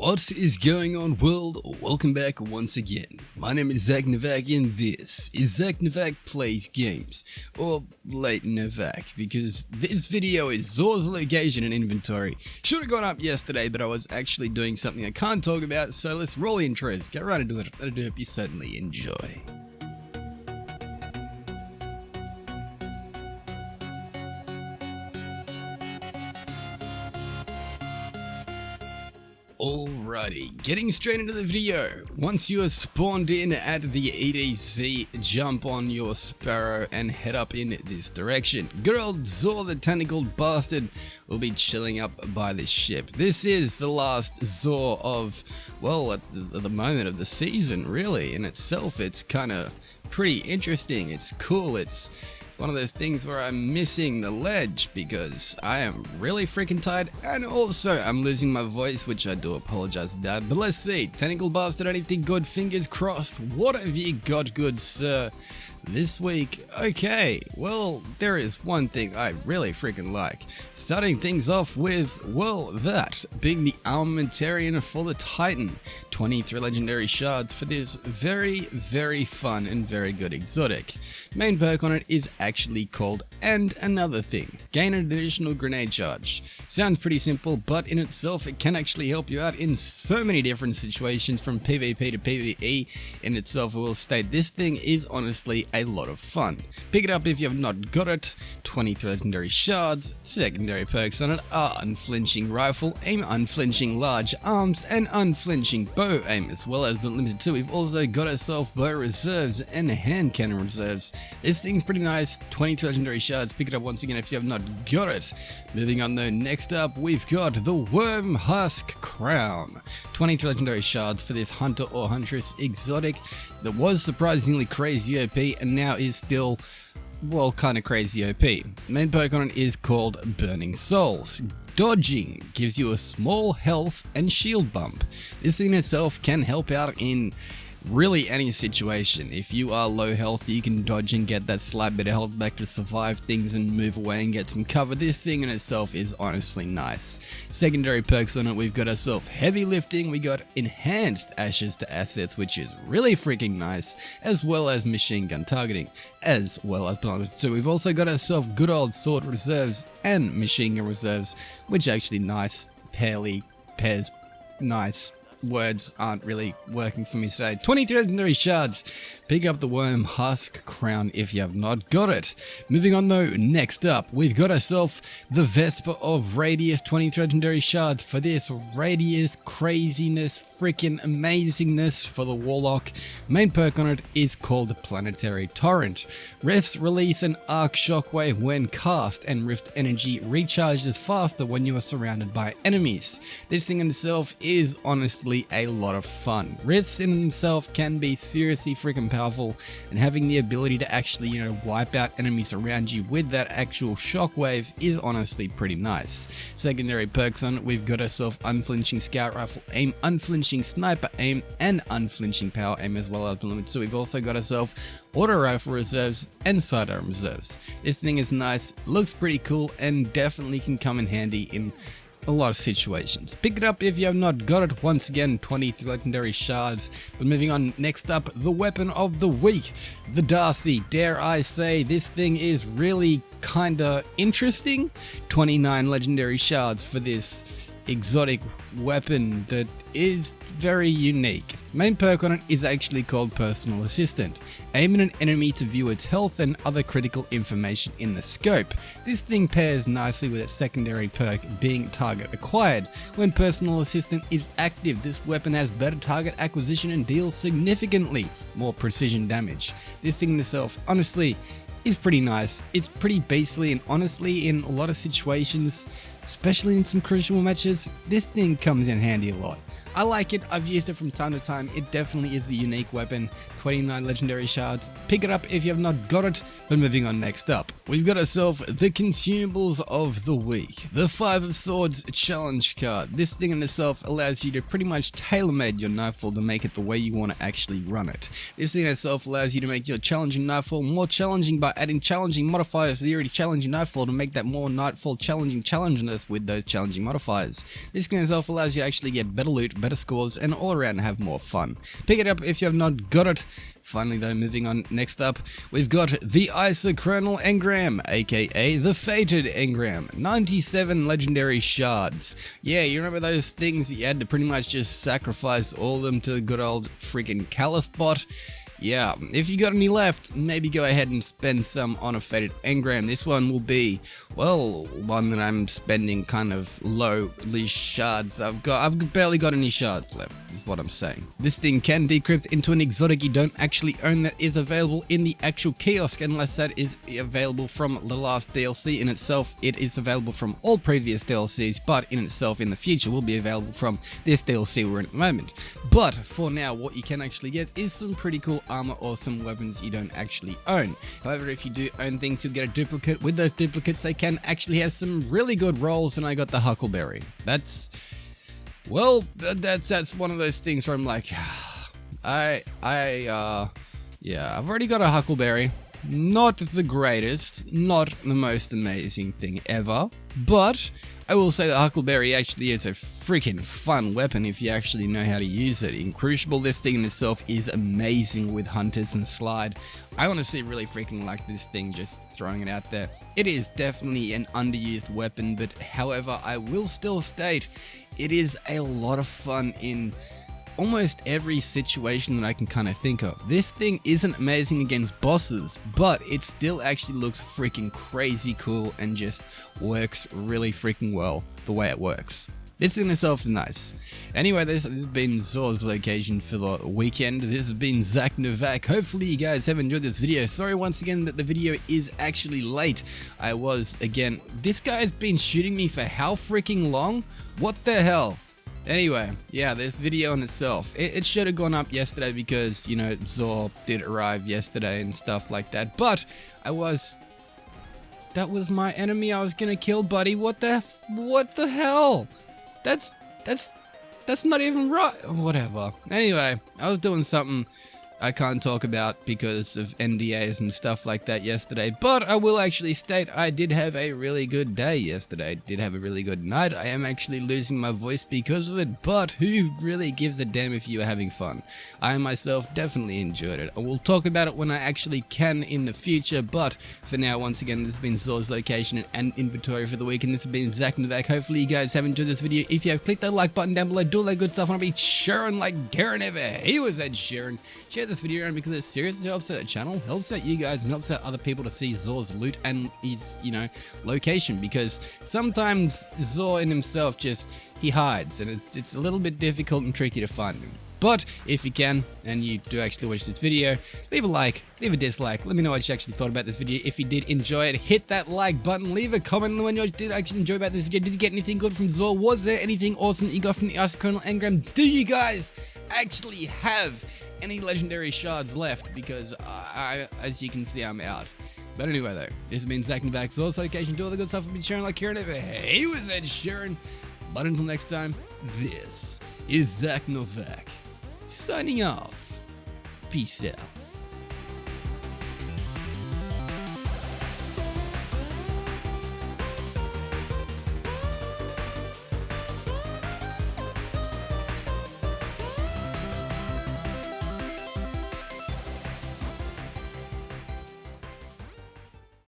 What is going on, world? Welcome back once again. My name is Zach Novak and this is Zach Novak Plays Games, or Late Novak, because this video is Zor's location and inventory. Should have gone up yesterday, but I was actually doing something I can't talk about, so let's roll intros. Get right into it. I do hope you certainly enjoy. Alrighty, getting straight into the video. Once you are spawned in at the EDZ, jump on your Sparrow and head up in this direction. Good old Zor the tentacled bastard will be chilling up by the ship. This is the last Zor of, well, at the moment of the season, really. In itself, it's kind of pretty interesting. It's cool. It's one of those things where I'm missing the ledge because I am really freaking tired, and also I'm losing my voice, which I do apologize about. But let's see, Tentacle Bastard, anything good? Fingers crossed. What have you got good, sir, this week? Okay, well, there is one thing I really freaking like. Starting things off with, well, that being the Armamentarian for the Titan. 23 legendary shards for this very, very fun and very good exotic. Main perk on it is actually called And Another Thing. Gain an additional grenade charge. Sounds pretty simple, but in itself it can actually help you out in so many different situations from PvP to PvE. In itself, I will state this thing is honestly a lot of fun. Pick it up if you have not got it. 23 legendary shards. Secondary perks on it are Unflinching Rifle Aim, Unflinching Large Arms, and Unflinching Bow Aim, as well as but limited to. We've also got ourselves bow reserves and hand cannon reserves. This thing's pretty nice. 22 legendary shards. Pick it up once again if you have not got it. Moving on though, next up we've got the Worm Husk Crown. 23 legendary shards for this hunter or huntress exotic that was surprisingly crazy OP and now is still, well, kind of crazy OP. Main perk on it is called Burning Souls. Dodging gives you a small health and shield bump. This in itself can help out in really any situation. If you are low health, you can dodge and get that slight bit of health back to survive things and move away and get some cover. This thing in itself is honestly nice. Secondary perks on it, we've got ourselves heavy lifting, we got enhanced ashes to assets, which is really freaking nice, as well as machine gun targeting, as well as blunted. So we've also got ourselves good old sword reserves and machine gun reserves, which actually nice. Pairs nice. Words aren't really working for me today. 23 legendary shards. Pick up the Worm Husk Crown if you have not got it. Moving on though, next up we've got ourselves the Vesper of Radius. 23 legendary shards for this radius craziness, freaking amazingness for the Warlock. Main perk on it is called Planetary Torrent. Rifts release an arc shockwave when cast, and rift energy recharges faster when you are surrounded by enemies. This thing in itself is honestly a lot of fun. Rifts in themselves can be seriously freaking powerful, and having the ability to actually, wipe out enemies around you with that actual shockwave is honestly pretty nice. Secondary perks on it, we've got ourselves Unflinching Scout Rifle Aim, Unflinching Sniper Aim, and Unflinching Power Aim, as well as limited. So we've also got ourselves Auto Rifle Reserves and Sidearm Reserves. This thing is nice, looks pretty cool, and definitely can come in handy in a lot of situations. Pick it up if you have not got it. Once again, 23 legendary shards. But moving on, next up, the weapon of the week, the Darcy. Dare I say, this thing is really kinda interesting. 29 legendary shards for this exotic weapon that is very unique. Main perk on it is actually called Personal Assistant. Aim at an enemy to view its health and other critical information in the scope. This thing pairs nicely with its secondary perk being target acquired. When Personal Assistant is active, this weapon has better target acquisition and deals significantly more precision damage. This thing in itself, honestly, is pretty nice. It's pretty basely, and honestly in a lot of situations, especially in some crucial matches, this thing comes in handy a lot. I like it, I've used it from time to time, it definitely is a unique weapon. 29 legendary shards, pick it up if you have not got it. But moving on, next up, we've got ourselves the consumables of the week. The 5 of Swords challenge card. This thing in itself allows you to pretty much tailor-made your Nightfall to make it the way you want to actually run it. This thing in itself allows you to make your challenging Nightfall more challenging by adding challenging modifiers to the already challenging Nightfall to make that more Nightfall challenging us with those challenging modifiers. This skin itself allows you to actually get better loot, better scores, and all around have more fun. Pick it up if you have not got it. Finally though, moving on, next up, we've got the Isochronal Engram, aka the Fated Engram. 97 legendary shards. Yeah, you remember those things you had to pretty much just sacrifice all of them to the good old freaking Calithbot? Yeah, if you got any left, maybe go ahead and spend some on a Fated Engram. This one will be, well, one that I'm spending kind of low leash shards. I've barely got any shards left, is what I'm saying. This thing can decrypt into an exotic you don't actually own that is available in the actual kiosk, unless that is available from the last DLC. In itself, it is available from all previous DLCs, but in itself in the future will be available from this DLC we're in at the moment. But for now, what you can actually get is some pretty cool armor or some weapons you don't actually own. However, if you do own things, you'll get a duplicate. With those duplicates, they can actually have some really good rolls, and I got the Huckleberry. Well, that's one of those things where I'm like, yeah, I've already got a Huckleberry. Not the greatest, not the most amazing thing ever, but I will say that Huckleberry actually is a freaking fun weapon if you actually know how to use it. In Crucible, this thing in itself is amazing with Hunters and Slide. I honestly really freaking like this thing, just throwing it out there. It is definitely an underused weapon, but however, I will still state it is a lot of fun in almost every situation that I can kind of think of. This thing isn't amazing against bosses, but it still actually looks freaking crazy cool and just works really freaking well the way it works. This in itself is nice. Anyway, this has been Zor's location for the weekend. This has been Zach Novak. Hopefully you guys have enjoyed this video. Sorry once again that the video is actually late. This guy has been shooting me for how freaking long? What the hell? Anyway, yeah, this video in itself, it should have gone up yesterday because, you know, Zor did arrive yesterday and stuff like that, but that was my enemy I was gonna kill, buddy. What the hell? That's not even right. Whatever. Anyway, I was doing something I can't talk about because of NDAs and stuff like that yesterday, but I will actually state I did have a really good day yesterday. I did have a really good night. I am actually losing my voice because of it, but who really gives a damn if you are having fun? I myself definitely enjoyed it. I will talk about it when I actually can in the future, but for now, once again, this has been Zor's location and inventory for the week, and this has been Zach Novak. Hopefully you guys have enjoyed this video. If you have, click that like button down below, do all that good stuff, and I'll be sharing like Garen ever. He was Ed Sheeran. Share this video around because it seriously helps out the channel, helps out you guys, and helps out other people to see Zor's loot and his, you know, location, because sometimes Zor in himself he hides, and it's a little bit difficult and tricky to find him. But if you can, and you do actually watch this video, leave a like, leave a dislike, let me know what you actually thought about this video. If you did enjoy it, hit that like button, leave a comment when you did actually enjoy about this video. Did you get anything good from Zor? Was there anything awesome that you got from the Isochronal Engram? Do you guys actually have any legendary shards left? Because as you can see, I'm out. But anyway though, this has been Zach Novak, Zor's location. Do all the good stuff. I've been sharing like Kieran ever. He was Ed Sheeran. But until next time, this is Zach Novak signing off. Peace out.